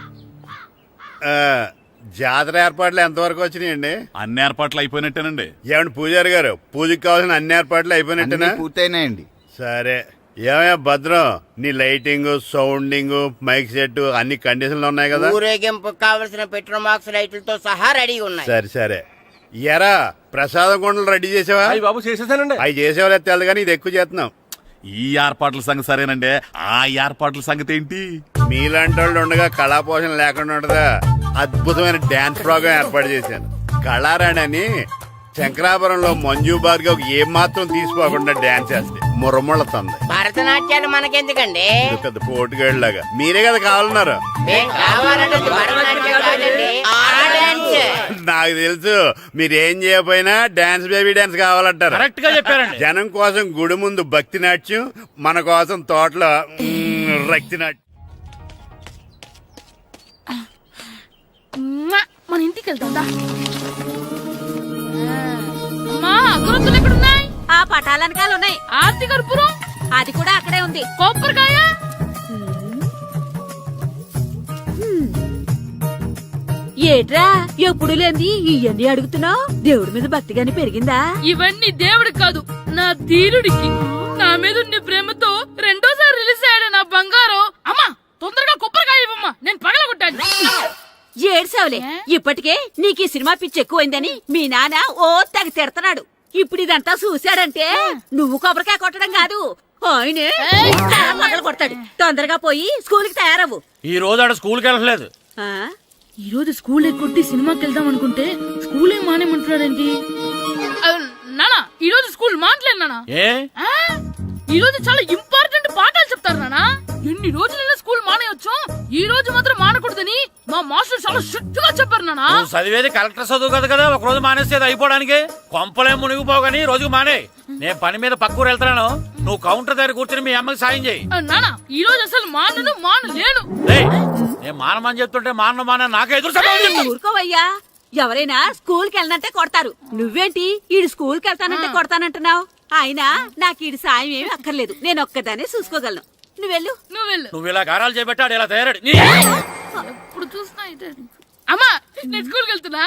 జాతర ఏర్పాట్లు ఎంతవరకు వచ్చినాయండి? అన్ని ఏర్పాట్లు అయిపోయినట్టేనండి. ఏమండి పూజారి గారు, పూజకి కావాల్సిన అన్ని ఏర్పాట్లు అయిపోయినట్టేనా? పూర్తయినాయండి. సరే, ఏమయ్యా భద్రం, నీ లైటింగ్, సౌండింగ్, మైక్ సెట్ అన్ని కండిషన్లు ఉన్నాయి కదా? ఊరేగింపు కావలసిన పెట్రోల్ మార్క్స్ లైట్లతో సహా రెడీ ఉన్నాయి. సరే సరే. ఎరా ప్రసాదం కొండలు రెడీ చేసావా? బాబు చేసేసానండి. అవి చేసేవాళ్ళు తెలదు కానీ ఇది ఎక్కువ చేస్తున్నాం. ఈ ఏర్పాట్ల సంగతి సరేనండి, ఆ ఏర్పాట్ల సంగతి ఏంటి? మీలాంటి వాళ్ళు ఉండగా కళాపోషణ లేకుండా ఉండదా? అద్భుతమైన డాన్స్ ప్రోగ్రాం ఏర్పాటు చేశాను. కళారాణి అని శంకరాపురంలో మంజు భార్గవ్ ఏం మాత్రం తీసుకోకుండా డాన్స్ చేస్తే మురముళ్ళతుంది. భరతనాట్యాలు మనకెందుకండి? ఇది పెద్ద పోటుగాడు లాగా మీరే కదా కావాలన్నారు. మేం కావాలంటే భరతనాట్యం కాదండి, ఆ డాన్స్. నాకు తెలుసు, మీరేం చేయకపోయినా డాన్స్ బేబీ డాన్స్ కావాలంటారు. కరెక్ట్ గా చెప్పారండి. జనం కోసం గుడి ముందు భక్తి నాట్యం, మన కోసం తోటలో రక్తి నాట్యం. మన ఇంటికి వెళ్తుందా? అమ్మా, అగరొత్తులు ఎక్కడున్నాయి? ఆ పటాలనకాలు ఉన్నాయి. ఆర్తి కర్పూరం అది కూడా అక్కడే ఉంది. కొబ్బరికాయ ఏట్రా ఎప్పుడు లేంది ఇవన్నీ అడుగుతున్నావు? దేవుడి మీద భక్తి గాని పెరిగిందా? ఇవన్నీ దేవుడికి కాదు, నా ధీరుడికి. నా మీద ఉండే ప్రేమతో రెండోసారి రిలీజ్ అయ్యాడు నా బంగారం. అమ్మా, తొందరగా కొబ్బరికాయ ఇవ్వమ్మా, నేను పగలగొట్టాను. ఏడ్సావులే, ఇప్పటికే నీకు ఈ సినిమా పిచ్చి ఎక్కువైందని మీ నాన్న ఓ తెగ తిడతాడు. ఇప్పుడు ఇదంతా చూశాడంటే నువ్వు కొబ్బరికాయ కొట్టడం కాదు, ఆయనే పగల కొడతాడు. తొందరగా పోయి స్కూల్ కి తయారవ్వు. ఈ రోజు ఆడ స్కూల్కి వెళ్ళలేదు. ఆ? ఈ రోజు స్కూల్ ఎక్కొట్టి సినిమాకి వెళ్దాం అనుకుంటే స్కూల్ ఏం మానేమంటున్నాడండి. నానా, ఈ రోజు స్కూల్ మానట్లేదు నానా. ఏ ఈ రోజు చాలా ఇంపార్టెంట్ పాఠాలు చెప్తారు నానా. ఎన్ని రోజులైనా స్కూల్ మానేయొచ్చు, ఈ రోజు మాత్రం మానకూడదని మా మాస్టర్ చాలా స్ట్రిక్ట్ గా చెప్పారు నానా. నువ్వు చదివేది కలెక్టర్ చదువు కదా కదా, ఒక రోజు మానేసేది అయిపోవడానికి. కొంపలే మునిగిపోగాని రోజుకు మానే. నేను పని మీద పక్కూరు వెళ్తాను, నువ్వు కౌంటర్ దగ్గర కూర్చొని మీ అమ్మకి సాయం చేయి. నానా, ఈ రోజు అసలు మానలేను. నేను మానమని చెప్తుంటే మాన నాకే ఎదురు సమాధానం చెప్తావు. ఊరుకోవయ్యా, ఎవరైనా స్కూల్ కి వెళ్ళనంటే కొడతారు. నువ్వేంటి ఈడు స్కూల్ కి వెళ్తానంటే కొడతానంటున్నావు? అయినా నాకు ఈడు సాయం ఏమి అక్కర్లేదు, నేను ఒక్కదానే చూసుకోగలను. నువ్వెళ్ళు. నువ్వు ఇలా గారాలు చేపెట్టాడు ఇలా తయారాడు. ఎప్పుడు చూసినా ఇదే. అమ్మా, నేను స్కూల్కి వెళ్తున్నా.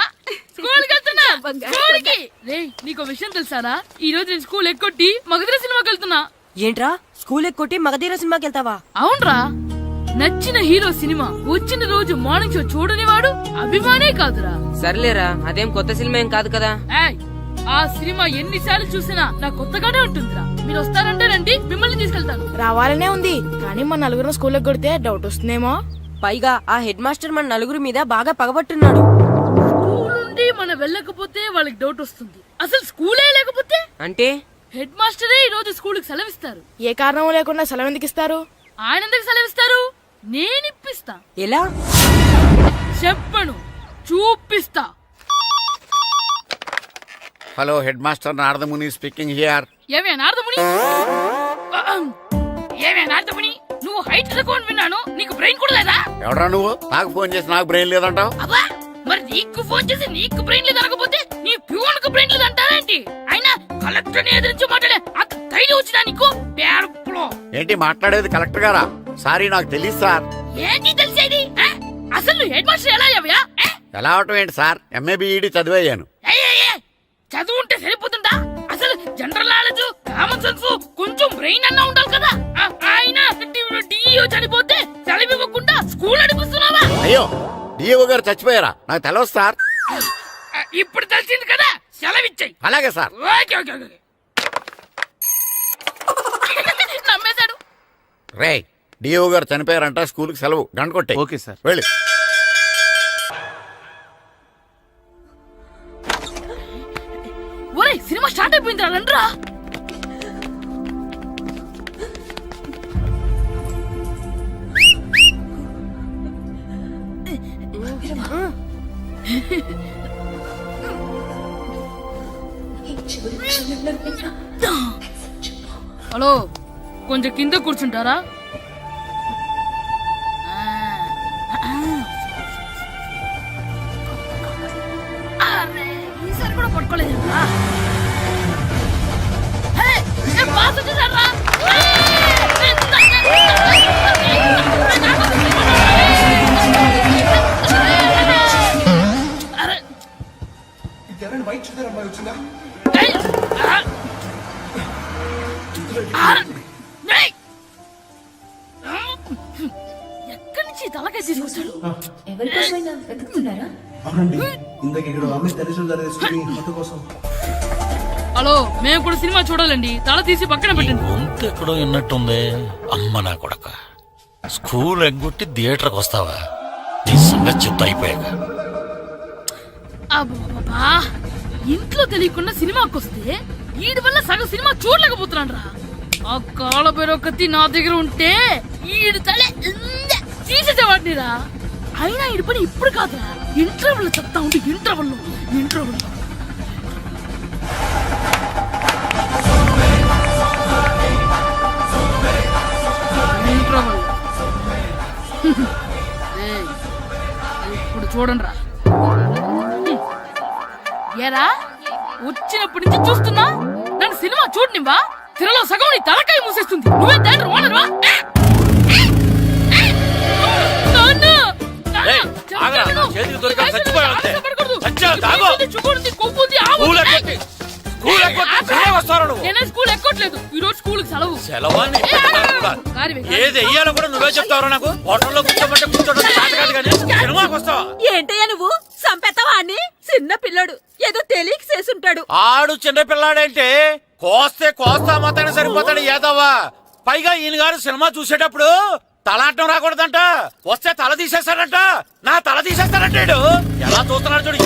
స్కూల్కి రేయ్, నీకు విషయం తెలుసారా? ఈ రోజు నేను స్కూల్ ఎక్కొట్టి మగధీర సినిమాకి వెళ్తున్నా. ఏంట్రా స్కూల్ ఎక్కొట్టి మగధీర సినిమాకి వెళ్తావా? అవునరా, నచ్చిన హీరో సినిమా వచ్చిన రోజు మార్నింగ్ షో చూడని వాడు అభిమానే కాదురా. సర్లేరా, అదేం కొత్త సినిమా ఏం కాదు కదా. ఏయ్, ఆ సినిమా ఎన్నిసార్లు చూసినా నాకు కొత్తగానే ఉంటుందిరా. మీరు వస్తారంటే రండి, మిమ్మల్ని తీసుకెళ్తాను. రావాలనే ఉంది, కానీ మన నలుగురు స్కూల్ కొడితే డౌట్ వస్తుందేమో. పైగా ఆ హెడ్ మాస్టర్ మన నలుగురి మీద బాగా పగబట్టున్నాడు. స్కూల్ నుండి మనం వెళ్ళకపోతే వాళ్ళకి డౌట్ వస్తుంది. అసలు స్కూలే లేకపోతే అంటే హెడ్ మాస్టరే ఈ రోజు స్కూల్ కి సెలవిస్తారు. ఏ కారణం లేకుండా సెలవు ఎందుకు ఇస్తారు? ఆయన ఎందుకు సెలవిస్తారు? నేను ఇప్పిస్తా. ఎలా? చెప్పను, చూపిస్తా. Hello head master Naradamuni speaking here. ఏమే నారదముని, ఏమే నారదముని, నువ్వు హైట్ రికార్డ్ విన్నాను, నీకు బ్రెయిన్ కూడా లేదా? ఎవడా నువ్వు? నాకు ఫోన్ చేసి నాకు బ్రెయిన్ లేదంటావు? అబ్బా, మరి నీకు ఫోన్ చేసి నీకు బ్రెయిన్ లేదు అనకపోతే నీ ప్యూన్ కు బ్రెయిన్ లేదు అంటారేంటి? అయినా కలెక్టర్ ని ఎదిరించి మాట్లాడే అంత ధైర్యం వచ్చినా నీకు? పేరులో ఏంటి మాట్లాడేది? కలెక్టర్ గారా? సారీ, నాకు తెలియదు సార్. ఏంటి తెలిసేది? అసలు నువ్వు హెడ్ మాస్టర్ ఎలా అయ్యావయ్యా? ఎలా అవటం ఏంటి సార్? MA B Ed చదివయ్యాను. చదువు ఉంటే సరిపోతుందా? అసలు జనరల్ నాలెడ్జ్, కామన్ సెన్స్, కొంచెం బ్రెయిన్ అన్నా ఉండాలి కదా. ఆయన డిఇఓ చనిపోతే సెలవు ఇవ్వకుండా స్కూల్ నడిపిస్తున్నావా? అయ్యో, డిఓ గారు చచ్చిపోయారా? నాకు తెలియదు సార్. ఇప్పుడు తెలిసింది కదా, సెలవిచ్చాయి. అలాగే సార్. Okay okay okay. నమ్మేశాడు. రే, డిఓ గారు చనిపోయారంట, స్కూల్కి సెలవు. గంట కొట్టే. Okay sir. వెళ్ళి. ఒరేయ్, సినిమా స్టార్ట్ అయిపోయింది రండ్రా. హలో, కొంచెం కింద కూర్చుంటారా? అరే, ఈసారి కూడా పట్టుకోలేదు. ఎక్కడి నుంచి తలకాయ తీసుకొచ్చాడు? హలో, మేము కూడా సినిమా చూడాలండి. తల తీసి పక్కన పెట్టండి. గొంతు ఎక్కడో విన్నట్టుంది. అమ్మ నా కొడక, స్కూల్ ఎగ్గొట్టి థియేటర్కి వస్తావా? నీ సంగతి చెప్తా అయిపోయాక. అబ్బా, ఇంట్లో తెలియకుండా సినిమాకి వస్తే వీడి వల్ల సగం సినిమా చూడలేకపోతున్నాను రా. ఆ కాళ్ళ బెరొకతి నా దగ్గర ఉంటే ఈడు తలే తీసేసేవాడిని రా. అయినా ఈడి పని ఇప్పుడు కాదురా, ఇంటర్వెల్ చెప్తా ఉంటే ఇంటర్వెల్ ఇప్పుడు చూడండి రా. ఏరా, వచ్చినప్పటి నుంచి చూస్తున్నా, నన్ను సినిమా చూడనివ్వా? తిరలో సగం నీ తలకాయ మూసేస్తుంది. నువ్వే తండ్రి ఓనర్వా? స్కూల్ ఎక్కట్లేదు, ఈ రోజు స్కూల్ సెలవు. ఏది వెయ్యాలో కూడా నువ్వే చెప్తావు. నాకు హోటల్లో కూర్చోమంటే కూర్చోడం కాదు కానీ సినిమాకి వస్తావా? ఏంటయ్యా నువ్వు? సంపెత్తవా అని? చిన్న పిల్లడు ఏదో తెలియక చేసుంటాడు. ఆడు చిన్న పిల్లాడంటే కోస్తే కోస్తా మాత్రమే సరిపోతాడు ఏదవ్వా. పైగా ఈయన గారు సినిమా చూసేటప్పుడు తలాటం రాకూడదంట, వస్తే తల తీసేస్తాడంట. నా తల తీసేస్తాడంటాడు. ఎలా చూస్తున్నాడు చూడు.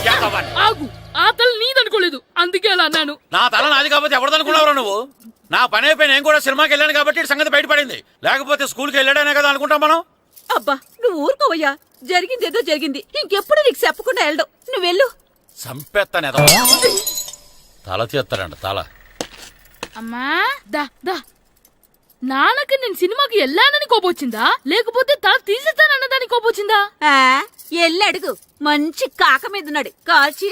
ఆగు, ఆ తల నీదనుకోలేదు, అందుకే అలా అన్నాను. నా తల నాది కాబట్టి ఎవరిదనుకున్నావురా నువ్వు? నా పని అయిపోయి నేను కూడా సినిమాకి వెళ్ళాను కాబట్టి సంగతి బయటపడింది. లేకపోతే స్కూల్కి వెళ్ళాడనే కదా అనుకుంటాం మనం. అబ్బా, నువ్వు ఊరుకోవయ్యా. జరిగిందేదో జరిగింది, ఇంకెప్పుడు నీకు చెప్పకుండా వెళ్ళడం. నువ్వెళ్ళు. సంపెత్తాను ఎదో తల తీస్తాడంట తల. అమ్మా దా దా, నాన్నకి నేను సినిమాకి వెళ్ళానని కోపొచ్చిందా, లేకపోతే తల తీసేస్తానన్నదాని కోపొచ్చిందా? ఎల్లు అడుగు. మంచి కాక మీద ఉన్నాడు, కాల్చి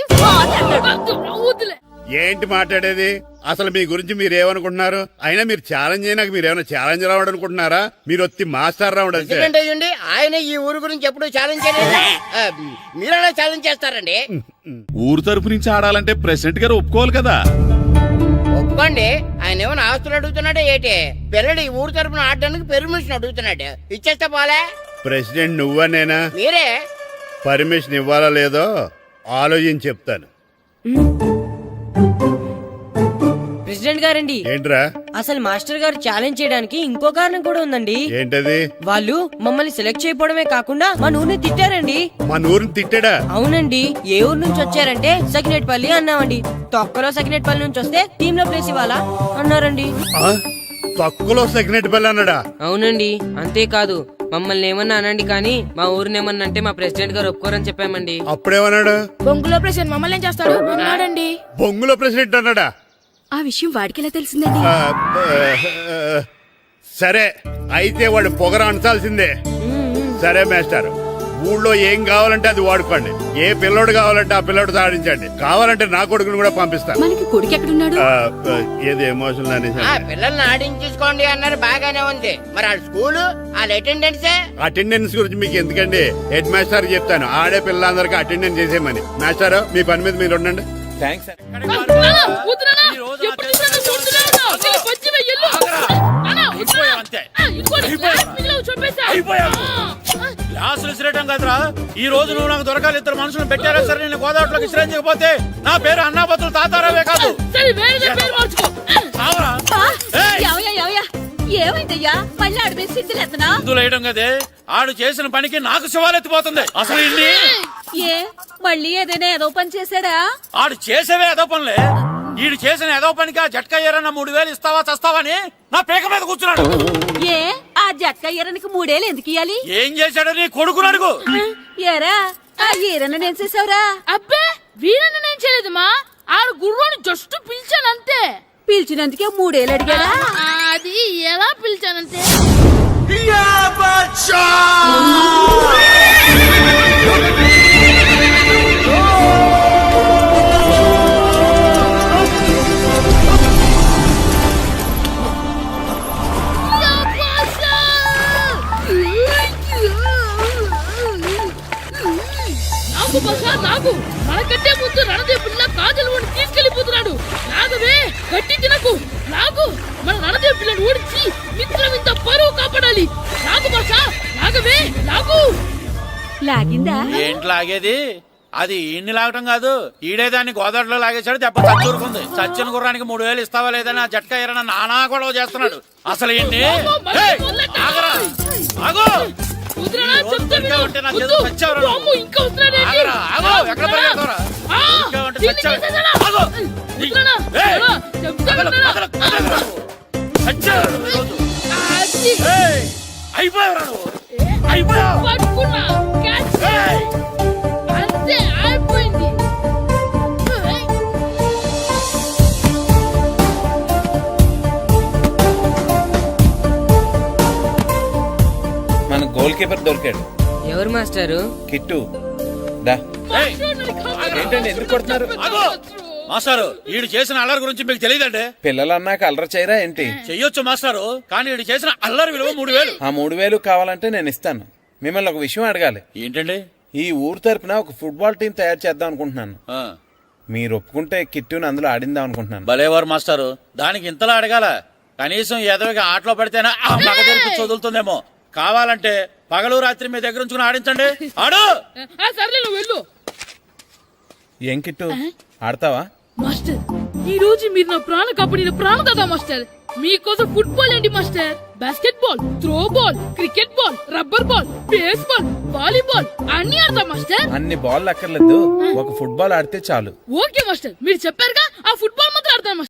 వద్దులే. ఏంటి మాట్లాడేది? అసలు మీ గురించి మీరేమనుకుంటున్నారు? అయినా మీరు ఛాలెంజ్ అయినాక మీరేమైనా ఛాలెంజ్ రావడం అనుకుంటున్నారా? మీరు వచ్చి మాస్టర్ రావడం. ఆయన ఈ ఊరు గురించి ఎప్పుడు ఛాలెంజ్ చేయలేదు. మీరెలా ఛాలెంజ్ చేస్తారండి? ఊరు తరపు నుంచి ఆడాలంటే ప్రెసిడెంట్ గారు ఒప్పుకోవాలి కదా. ఒప్పుకోండి. ఆయన ఏమైనా ఆస్తులు అడుగుతున్నాడే ఏంటి? పిల్లడు ఈ ఊరు తరపున ఆడడానికి పెర్మిషన్ అడుగుతున్నాడు. ఇచ్చేస్తే పోలే. ప్రెసిడెంట్ నువ్వా నేనా? మీరే. పర్మిషన్ ఇవ్వాలా లేదో ఆలోచించి చెప్తాను. ప్రెసిడెంట్ గారండి, ఏంట్రా? అసలు మాస్టర్ గారు ఛాలెంజ్ చేయడానికి ఇంకో కారణం కూడా ఉందండి. ఏంటది? వాళ్ళు మమ్మల్ని సెలెక్ట్ చేయకపోవడమే కాకుండా మా ఊరిని తిట్టారండి. మా ఊరిని తిట్టాడా? అవునండి. ఏ ఊరు నుంచి వచ్చారంటే సకినేట్పల్లి అన్నామండి. తొక్కలో సకినేట్పల్లి నుంచి వస్తే టీమ్ లో ప్లేస్ ఇవ్వాలా అన్నారండి. తక్కువలో సెకండ్ పిల్ల అన్నాడా? అవునండి, అంతేకాదు మమ్మల్ని ఏమన్నా అనండి కానీ మా ఊరిని ఏమన్నా అంటే మా ప్రెసిడెంట్ గారు ఒప్పుకోరని చెప్పామండి. అప్పుడేమన్నాడు? బొంగులో ప్రెసిడెంట్ మమ్మల్ని ఏం చేస్తాడు అన్నాడండి. బొంగులో ప్రెసిడెంట్ అన్నాడా? ఆ విషయం వాడికి ఎలా తెలిసిందండి? ఆ, సరే అయితే వాడు పొగర అంచాల్సిందే. సరే మేస్టర్, ఊళ్ళో ఏం కావాలంటే అది వాడుకోండి. ఏ పిల్లోడు కావాలంటే ఆ పిల్లోడు సాధించండి. కావాలంటే నా కొడుకుని కూడా పంపిస్తాను. మనకి కొడుకు ఎక్కడున్నాడు? ఏది ఎమోషనల్ అనేసి ఆ పిల్లల్ని ఆడించేసుకోండి అన్నారు, బాగానే ఉంది. మరి ఆ స్కూలు వాళ్ళ అటెండెన్సే. అటెండెన్స్ గురించి మీకు ఎందుకండి, హెడ్ మాస్టర్ చెప్తాను. ఆడే పిల్లలందరికీ అటెండెన్స్ చేసేయమని. మాస్టర్ మీ పని మీద మీరు ఉండండి. థ్యాంక్స్ ఈ రోజు నా గ్లాసులు విసిరేయటం కదరా. ఈ రోజు నువ్వు నాకు దొరకాలి. ఇద్దరు మనుషులు పెట్టారా సరే, నేను గోదావరిలోకి విసిరించకపోతే నా పేరు అన్నాపతులు తాతారావే కాదు. చావరా? ఏమైందయ్యా? మళ్ళీ ఆడిపోయి సిద్ధులు ఎత్తనా? ఇందులో వేయడం కదే, ఆడు చేసిన పనికి నాకు శివాలెత్తిపోతుంది. అసలు ఇన్ని ఏ మళ్ళీ ఏదైనా ఏదో పని చేశాడా? ఆడు చేసేవే ఏదో పనులే. ఈడు చేసిన ఏదో పనికి ఆ జట్కా ఏరన్నా 3000 ఇస్తావా చస్తావని నా పేక మీద కూర్చున్నాడు. ఏ ఆ జక్క ఈరనికి 3 ఏళ్ళు ఎందుకు ఇయ్యాలి? ఏం చేశాడో నీ కొడుకుని అడుగు. ఏరా ఆ ఈరన్న నేను చేసావురా? అబ్బే వీరన్న నేను చేయలేదు మా, ఆడు గుర్రాన్ని జస్ట్ పిలిచాను అంతే. పిలిచినందుకే 3 ఏళ్ళు అడిగాడా? అది ఎలా పిలిచానంటే నాకు బసా నాకు మనకంటే ముందు రణదేవుడిలా కాజల్ ఓడి తీసుకెళ్లిపోతున్నాడు. నాగవే గట్టి తినకు. నాగు మన రణదేవు పిల్లని ఓడించి మిత్రం ఇంత పరువు కాపాడాలి. నాగు బసా నాగవే నాగు. లాగిందా? ఏంటి లాగేది? అది ఈయన్ని లాగటం కాదు, ఈడే దాన్ని గోదావరిలో లాగేశాడు. దెబ్బ చచ్చూరుకుంది. చచ్చిన గుర్రానికి 3000 ఇస్తావా లేదని ఆ జట్కా ఏరన్నా నానా గొడవ చేస్తున్నాడు. అసలు ఏంటి? ఆగరా ఆగో. కుదరనా చెప్తే విను. ఉంటే నా చేతిలో చచ్చావురా నువ్వు. అమ్మో, ఇంకా వస్తున్నాడేంటి? ఆగరా ఆగో. ఎక్కడ పరిగెడతావురా? ఆ, ఇంకా ఉంటే దీన్ని చచ్చావు. చేసేసాడా? ఆగో. కుదరనా? ఏయ్. ఎలా? చెప్తే కదలకు, వినరా? కదలకు, కదలకు నువ్వు. చచ్చావు నువ్వు ఈరోజు. అది ఏయ్, అయిపోయావురా నువ్వు. అయిపోయావు. పట్టుకున్నా. క్యాచ్. ఏయ్. అంతే అయిపోయింది. ఏయ్. మన గోల్ కీపర్ దొరికాడు. ఎవరు మాస్టారు? కిట్టు దా. ఏయ్, ఏంటండి ఎందుకు కొడుతున్నారు? ఆగో. మాస్టారు, ఈడు చేసిన అల్లరి గురించి మీకు తెలియదండి. పిల్లలు అన్నాక అల్లరి చేయరా ఏంటి? చెయ్యొచ్చు మాస్టారు, కానీ ఈడు చేసిన అల్లరి విలువ 3000. ఆ 3000 కావాలంటే నేను ఇస్తాను. మిమ్మల్ని ఒక విషయం అడగాలి. ఏంటండి? ఈ ఊరు తరపున ఒక ఫుట్బాల్ టీం తయారు చేద్దాం అనుకుంటున్నాను. ఆ, మీరు ఒప్పుకుంటే కిట్టుని అందులో ఆడిందాం అనుకుంటున్నాను. భలేవారు మాస్టారు, దానికి ఇంతలా అడగాల? కనీసం ఎదవిగా ఆటలో పడితేనే ఆ మగ తెరిపి చదువుతుందేమో. కావాలంటే పగలు రాత్రి మీ దగ్గర ఉంచుకుని ఆడించండి. ఆడు. ఆ, సర్లే నువ్వు వెళ్ళు. ఏం కిట్టు ఆడతావా? మాస్టర్, ఈ రోజు మీరు నా ప్రాణ కాపాడిన ప్రాణదాత మాస్టర్. మీకోసం ఫుట్బాల్ ఏంటి master, basket ball, throw ball, cricket ball, rubber ball, base ball, volleyball అన్ని ఆడతా మాస్టర్. అన్ని బాల్ అక్కర్లేదు, ఒక ఫుట్బాల్ ఆడితే చాలు. ఓకే మాస్టర్, మీరు చెప్పారుగా, ఆ ఫుట్బాల్ మాత్రం ఆడతాను మాస్టర్.